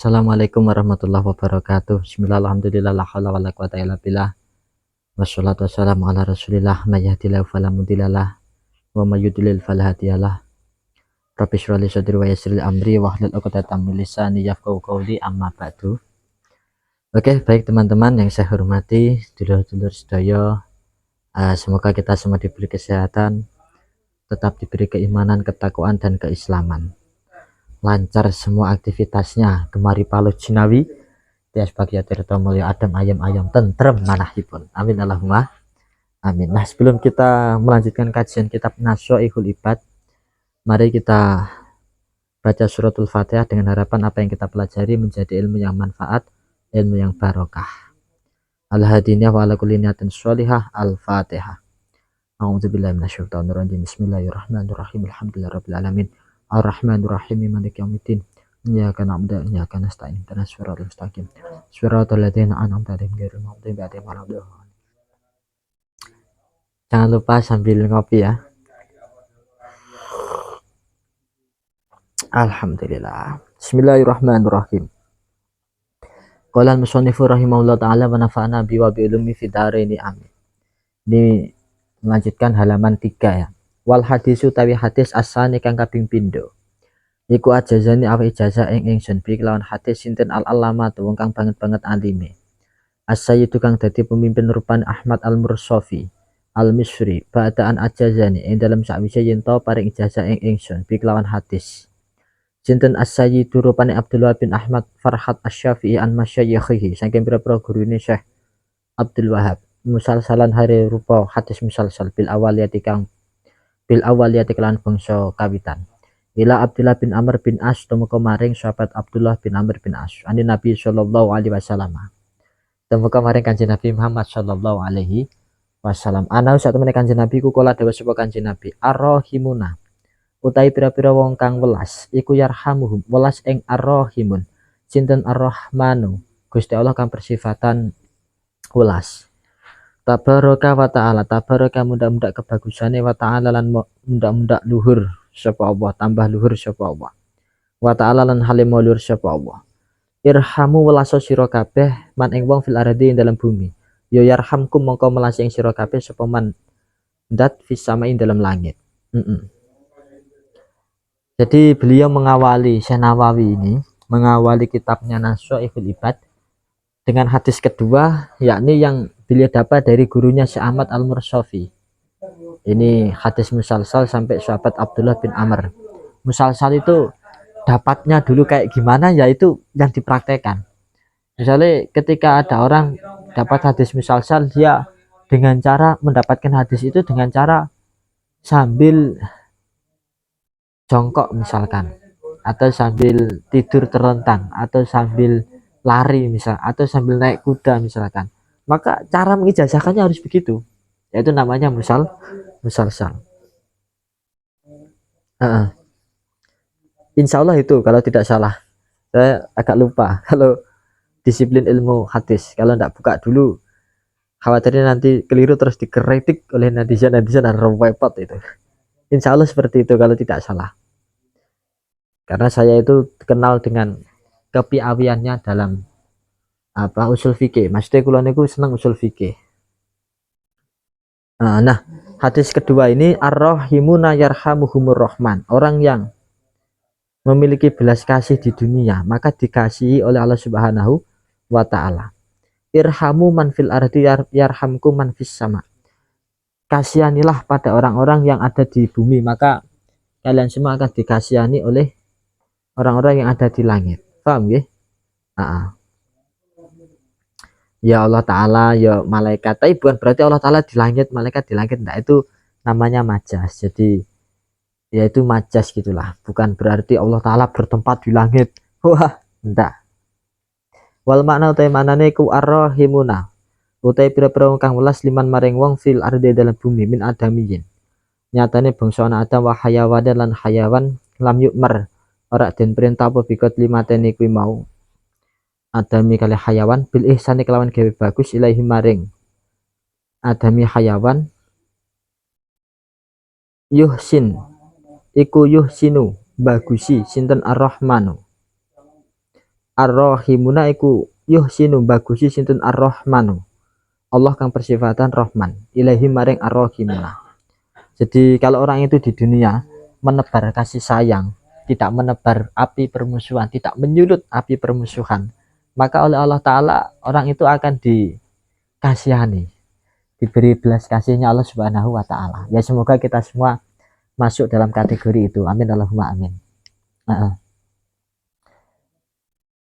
Assalamualaikum warahmatullahi wabarakatuh. Bismillah, alhamdulillah, la haula wala quwata illa billah. Wassalatu wassalamu ala rasulillah, may yahdihillahu fala mudhillalah wa may yudlil fala hadiyalah. Rabbi shrah li sadri wa yassir li amri wahlul 'uqdatam min lisani yafqahu qawli, amma ba'du. Oke, baik teman-teman yang saya hormati, dulur-dulur sedaya, semoga kita semua diberi kesehatan, tetap diberi keimanan, ketakwaan dan keislaman. Lancar semua aktivitasnya, gemari palu jinawi tias bagia tirta mulya adem ayam tentrem manahipun, amin Allahumma amin. Nah, sebelum kita melanjutkan kajian kitab Nasyaihul Ibad, mari kita baca suratul Fatihah dengan harapan apa yang kita pelajari menjadi ilmu yang manfaat, ilmu yang barokah. Al-hadiniyah wa ala kulli niyatin sholihah. Al-Fatihah. A'udzubillahi minasyaitonir rajim. Bismillahirrahmanirrahim. Alhamdulillahirabbil alamin. Ar-rahmanir rahim. Maliki yaumiddin. Iyyaka na'budu wa iyyaka nasta'in. Ihdinas siratal mustaqim. Siratal ladzina an'amta 'alaihim ghairil maghdubi 'alaihim waladdallin. Jangan lupa sambil ngopi ya. Alhamdulillah. Bismillahirrahmanirrahim. Qala al-musannifu rahimahullah ta'ala wa nafa'ana bi wa bi ulumi fid dharaini amin. Ini melanjutkan halaman 3 ya. Wal hadisu tawi hadis asani kang kaping pindho. Iku ajazani awa ijazah ing ingsun bi lawan hadis sinten al-allamah wong kang banget alime. As-sayyidu kang dadi pemimpin rupan Ahmad al-Mursafi al-Misri ba'daan ajazani ing dalam sakwise yen to paring ijazah ing ingsun bi lawan hadis. Sinten as-sayyidu rupane Abdullah bin Ahmad Farhat Asy-Syafi'i an masyayikhihi saking pira-pira gurune Syekh Abdul Wahab. Musalsalan hari rupa hadis musalsal bil awaliyati kelan bangsa kawitan. Ila Abdullah bin Amr bin As tumeka maring sahabat Abdullah bin Amr bin As ani Nabi sallallahu alaihi wasallam. Tumeka maring Kanjeng Nabi Muhammad sallallahu alaihi wasallam. Ana sak temene Kanjeng Nabi ku kala dawuh sapa Kanjeng Nabi, arrahimuna utahi pira-pira wong kang welas iku yarhamuhum welas ing arrahimun. Sinten arrahmanu Gusti Allah kang bersifatan welas. Tabaraka wa ta'ala, tabaraka mudah-mudah kebagusane wa ta'ala lan mudah-mudah luhur sapa Allah, tambah luhur sapa Allah. Wa ta'ala lan halim luhur sapa Allah. Irhamu welaso sira kabeh man ing wong fil ardi ing dalam bumi. Ya yarhamkum mongko melasi ing sira kabeh sapa man dat fis samain dalam langit. Jadi beliau mengawali Syekh Nawawi ini mengawali kitabnya Nasyaihul Ibad dengan hadis kedua, yakni yang beliau dapat dari gurunya Syekh Ahmad al-Mursafi. Ini hadis musalsal sampai sahabat Abdullah bin Amr. Musalsal itu dapatnya dulu kayak gimana, yaitu yang dipraktekkan. Misalnya ketika ada orang dapat hadis musalsal, dia dengan cara mendapatkan hadis itu dengan cara sambil jongkok misalkan, atau sambil tidur terlentang, atau sambil lari misal, atau sambil naik kuda misalkan. Maka cara mengijazahkannya harus begitu, yaitu namanya musalsal. Insya Allah itu kalau tidak salah, saya agak lupa kalau disiplin ilmu hadis. Kalau tidak buka dulu, khawatirnya nanti keliru terus dikritik oleh netizen dan repot itu. Insya Allah seperti itu kalau tidak salah. Karena saya itu kenal dengan kepiawiannya dalam usul fikih. Maksudnya kula niku seneng usul fikih. Nah, hadis kedua ini ar-rahimuna yarhamuhumur rahman. Orang yang memiliki belas kasih di dunia, maka dikasihi oleh Allah Subhanahu wa taala. Irhamu man fil ardi yarhamkum man fis sama. Kasihanilah pada orang-orang yang ada di bumi, maka kalian semua akan dikasihani oleh orang-orang yang ada di langit. Paham ya? Ya Allah Ta'ala, ya malaikat. Tapi bukan berarti Allah Ta'ala di langit, malaikat di langit. Nah, itu namanya majas. Jadi ya itu majas gitulah. Bukan berarti Allah Ta'ala bertempat di langit. Wah, enggak. Wal makna utai maknane ku arrahimuna. Utai pira-pira kang welas liman maring wong fil ardi dalam bumi min adamiyin. Nyatane bangsa ana Adam wa hayawan lan hayawan lam yukmar. Ora den perintah apa bikot limatene kuwi mau. Adami kali hayawan bil ihsani kelawan gawe bagus ilahi maring adami hayawan yuhsin iku yuhsinu bagusi sinten ar-rahmanu Ar-Rahimuna iku yuhsinu bagusi sinten Ar-Rahmanu. Allah kang bersifatan Rahman. Ilahi maring Ar-Rahimuna. Jadi kalau orang itu di dunia menebar kasih sayang, tidak menebar api permusuhan, tidak menyulut api permusuhan, maka oleh Allah Ta'ala orang itu akan dikasihani, diberi belas kasihnya Allah Subhanahu wa Ta'ala. Ya semoga kita semua masuk dalam kategori itu. Amin Allahumma amin.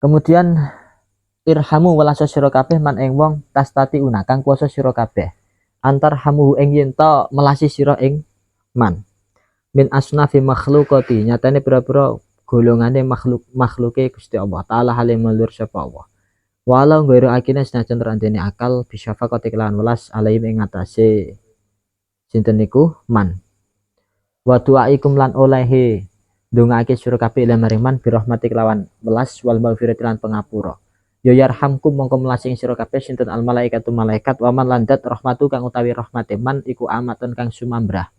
Kemudian irhamu walasa sira kabeh man ing wong tastati una kang kuasa sira kabeh antar hamu ing yen to melasi sira ing man min asnafi makhluqati nyatane pira-pira golongane makhluke Gusti Allah taala hale mulur sapa Allah walau nggairo akine senajan randene akal bisa fakati kelawan welas alaim ing atase sinten niku man wa du'aikum lan olehe ndongaake sira kabeh lan maring man birahmati kelawan welas wal maghfirati lan pangapura ya yarhamkum mongko melasing sira kabeh sinten al malaikatu malaikat wa man landat rahmatu kang utawi rahmate man iku amaton kang sumambrah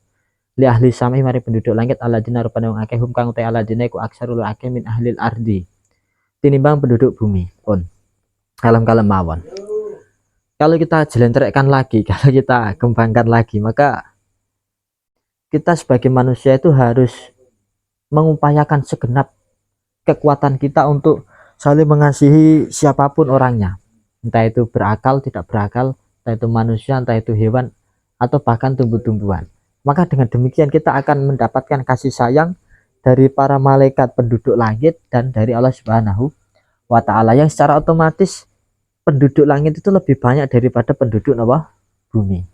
li ahli samih mari penduduk langit aladina rupane wong akeh hum kang utawi aladina iku aksarul akeh min ahlil ardi tinimbang penduduk bumi pun kalem-kalem mawon. Kalau kita jelentrekkan lagi, kalau kita kembangkan lagi, maka kita sebagai manusia itu harus mengupayakan segenap kekuatan kita untuk saling mengasihi siapapun orangnya, entah itu berakal, tidak berakal, entah itu manusia, entah itu hewan, atau bahkan tumbuh-tumbuhan. Maka dengan demikian kita akan mendapatkan kasih sayang dari para malaikat penduduk langit dan dari Allah Subhanahu wa Ta'ala, yang secara otomatis penduduk langit itu lebih banyak daripada penduduk bumi.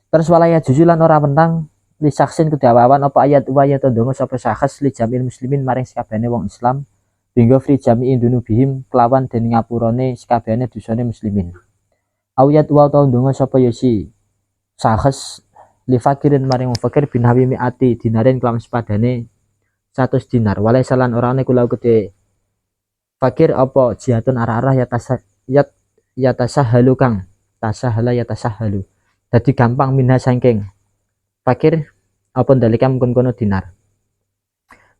Terus walaya jujulan ora mentang li saksin kedawawan apa ayat wa ayat ndonga sapa sakhs li jamil muslimin maring sakabehane wong Islam binggo fri jami indunu bihim kelawan den ngapurane sakabehane dosane muslimin. Ayat wa ta ndonga sapa yasi sakhs li fakirin maring wong fakir binawi miati dinarin kelawan sepadane 100 dinar walai salan orane kula gede fakir apa jihadun arah-arah ya tasahalu kang tasahala ya tasahalu jadi gampang minha sangking fakir apa ndalika mungkin kono dinar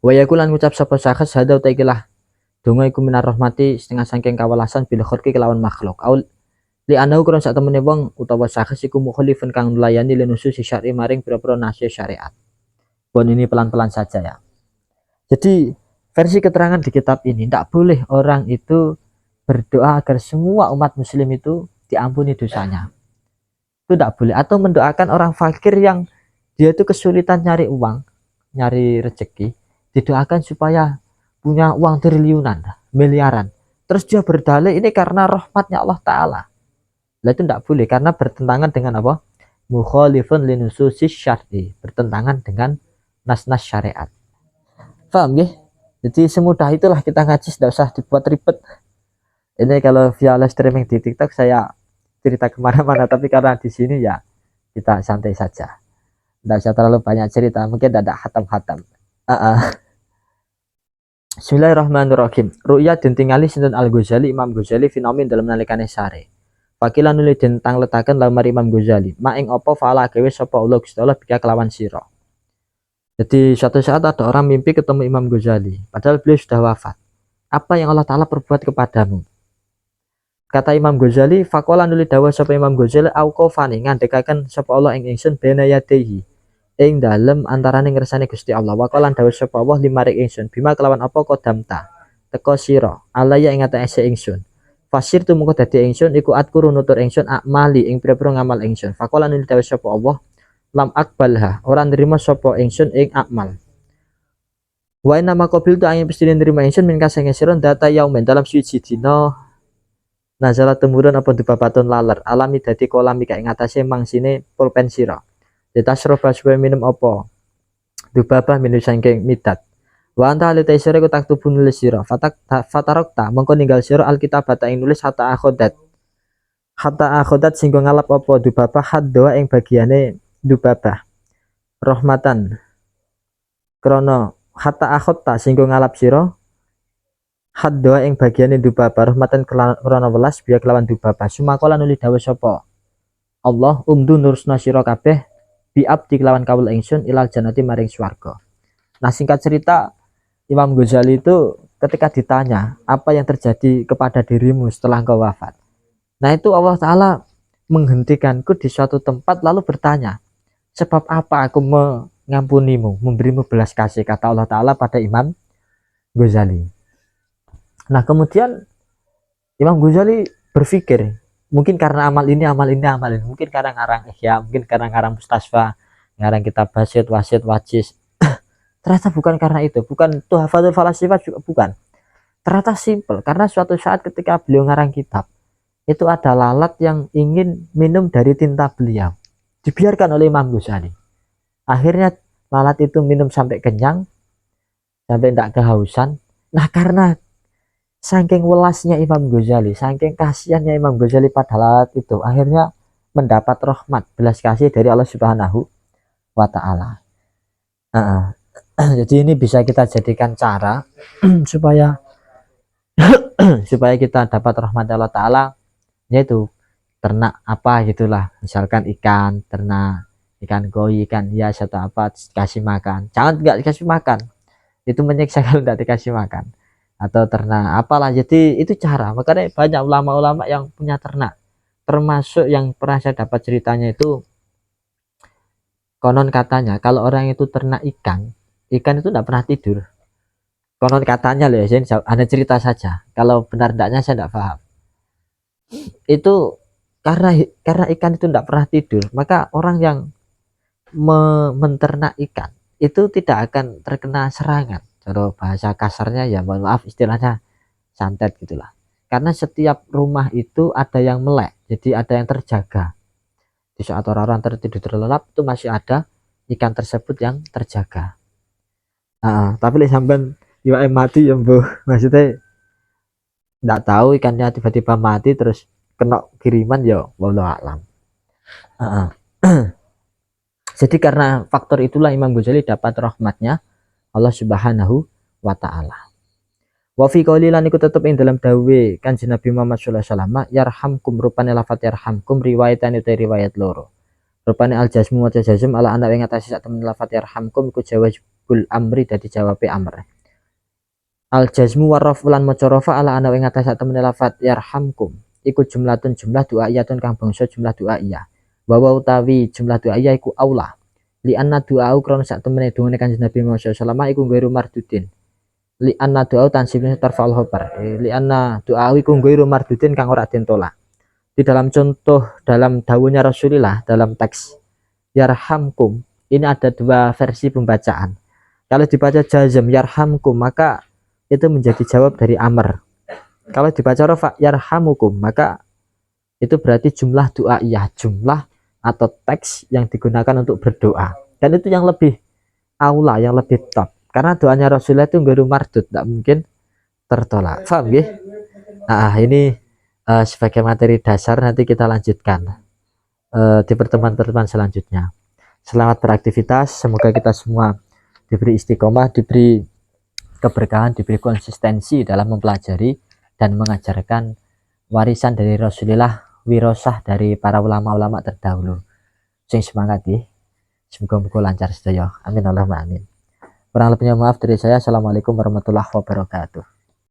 wayakulan ngucap sapa sakhs hada utakilah donga iku minar rahmati setengah sangking kawalasan bil khurki kelawan makhluk aul li anau kurang sak temene wong utawa sakhs iku mukhalifun kang nulayani linusus syar'i maring pira-pira nasihat syariat. Bon ini pelan-pelan saja ya. Jadi versi keterangan di kitab ini tidak boleh orang itu berdoa agar semua umat muslim itu diampuni dosanya, itu tidak boleh, atau mendoakan orang fakir yang dia itu kesulitan nyari uang, nyari rezeki, didoakan supaya punya uang triliunan, miliaran, terus dia berdalih ini karena rahmatnya Allah Ta'ala. Nah itu tidak boleh karena bertentangan dengan apa? Mukhalifun linususis syar'i, bertentangan dengan nas-nas syariat. Paham ya? Jadi semudah itulah kita ngaji, tidak usah dibuat ribet. Ini kalau via live streaming di TikTok saya cerita kemana-mana, tapi karena di sini ya kita santai saja, tidak usah terlalu banyak cerita, mungkin tidak ada hatam-hatam. Bismillahirrahmanirrahim. Ru'ya den tingali sinten Al-Ghazali, Imam Ghazali fenomen dalam nalikane sare. Fakilan nuli den tang letaken lamar Imam Ghazali. Ma ing apa fala gawe sapa Allah Gusti Allah bika kelawan sira. Jadi suatu saat ada orang mimpi ketemu Imam Ghazali, padahal beliau sudah wafat. Apa yang Allah Ta'ala perbuat kepadamu? Kata Imam Ghazali, fakola nuli dawa sapa Imam Ghazali auqafani ngandekaken sapa Allah ing ingsun bena yadehi ing dalem antaraning ngersane Gusti Allah. Wakolan dawa sapa Allah limarik ingsun bima kelawan apa kodamta teka sira alaya ing atase ingsun. Fasir tu mengko dadi ingsun iku atkuru nutur ingsun akmali ing pira-pira ngamal ingsun. Fakola nuli dawa sapa Allah lam akbalha orang nerima sapa ingsun ing akmal wa inna maqabil tu angin pasti nerima ingsun min kasenge sira data yaumen dalam suci dina nazala temurun apa dubabatun laler alami dadi kolam ika ing atase mangsine pulpen sira ditasroba supaya minum apa dubabah minum saking midat wa anta alita sira ku taktubun nulis sira fatarokta mengko ninggal sira alkitabata ing nulis hatta akhodat singgo ngalap apa dubabah hadwa ing bagiane dubabah rahmatan krono hatta akhota singgo ngalap sira hadwa ing bagiane dubabah rahmatan krono welas biya kelawan dubabah sumakola nuli dawuh sapa Allah nurusna sira kabeh bi abdi kelawan kawul ingsun ilal jannati maring swarga. Nah singkat cerita Imam Ghazali itu ketika ditanya apa yang terjadi kepada dirimu setelah engkau wafat. Nah itu Allah Ta'ala menghentikanku di suatu tempat lalu bertanya, sebab apa aku mengampunimu, memberimu belas kasih, kata Allah Ta'ala pada Imam Ghazali. Nah kemudian Imam Ghazali berpikir, mungkin karena amal ini, mungkin karena ngarang ihya, mungkin karena ngarang mustasfa, ngarang kitab basit, wasit, wajis. Ternyata bukan karena itu, bukan tuhfatul falasifah juga bukan. Ternyata simple, karena suatu saat ketika beliau ngarang kitab, itu ada lalat yang ingin minum dari tinta beliau, dibiarkan oleh Imam Ghazali. Akhirnya lalat itu minum sampai kenyang, sampai tidak kehausan. Nah karena saking welasnya Imam Ghazali, saking kasihannya Imam Ghazali pada lalat itu, akhirnya mendapat rahmat belas kasih dari Allah Subhanahu wa Ta'ala. Jadi ini bisa kita jadikan cara supaya kita dapat rahmat Allah Ta'ala, yaitu ternak apa gitulah, misalkan ikan, ternak ikan koi, ikan hias atau apa, kasih makan. Jangan nggak dikasih makan, itu menyiksa kalau nggak dikasih makan. Atau ternak apalah, jadi itu cara. Makanya banyak ulama-ulama yang punya ternak, termasuk yang pernah saya dapat ceritanya itu, konon katanya kalau orang itu ternak ikan itu nggak pernah tidur. Konon katanya loh ya, hanya cerita saja, kalau benar tidaknya saya tidak paham. Itu karena ikan itu tidak pernah tidur, maka orang yang menternak ikan itu tidak akan terkena serangan. Kalau bahasa kasarnya ya mohon maaf istilahnya santet gitulah. Karena setiap rumah itu ada yang melek, jadi ada yang terjaga. Di saat orang-orang tertidur terlelap itu masih ada ikan tersebut yang terjaga. Tapi sampai mati ya bu, maksudnya tidak tahu ikannya tiba-tiba mati terus kena kiriman ya wallahu alam. Jadi karena faktor itulah Imam Ghazali dapat rahmatnya Allah Subhanahu wa Ta'ala. Wa fi qouli lan iku tetep ing dalam dawe Kanjeng Nabi Muhammad sallallahu alaihi wasallam, yarhamkum rupane lafat yarhamkum riwayatan uta riwayat loro. Rupane al jazmu wa jazm ala anak ing atase sak temen lafat yarhamkum iku jawabul amri dadi jawabe amr. Al jazmu wa rafulan maca rafa ala anak ing atase sak temen lafat yarhamkum iku jumlatun jumlah doa iyatun kang bangsa jumlah doa iya. Bahwa utawi jumlah doa iya iku aula li anna doa ukron sak temene dungane Kanjeng Nabi Muhammad sallallahu alaihi wasallam iku ghairu mardudin. Li anna doa tansibnya tarfa'ul khobar, li anna doa iku ghairu mardudin kang ora den tolak. Di dalam contoh dalam dawuhnya Rasulullah dalam teks yarhamkum ini ada dua versi pembacaan. Kalau dibaca jazm yarhamkum maka itu menjadi jawab dari amr. Kalau dibaca rafa yarhamukum maka itu berarti jumlah doa iya, jumlah atau teks yang digunakan untuk berdoa, dan itu yang lebih aula, yang lebih top, karena doanya Rasulullah itu guru mardud, tidak mungkin tertolak. Paham ya? Nah ini sebagai materi dasar, nanti kita lanjutkan di pertemuan-pertemuan selanjutnya. Selamat beraktivitas, semoga kita semua diberi istiqomah, diberi keberkahan, diberi konsistensi dalam mempelajari dan mengajarkan warisan dari Rasulullah, wirosah dari para ulama-ulama terdahulu. Sing semangat ya, semoga lancar sedaya, amin Allahumma amin. Kurang lebihnya maaf dari saya. Assalamualaikum warahmatullahi wabarakatuh.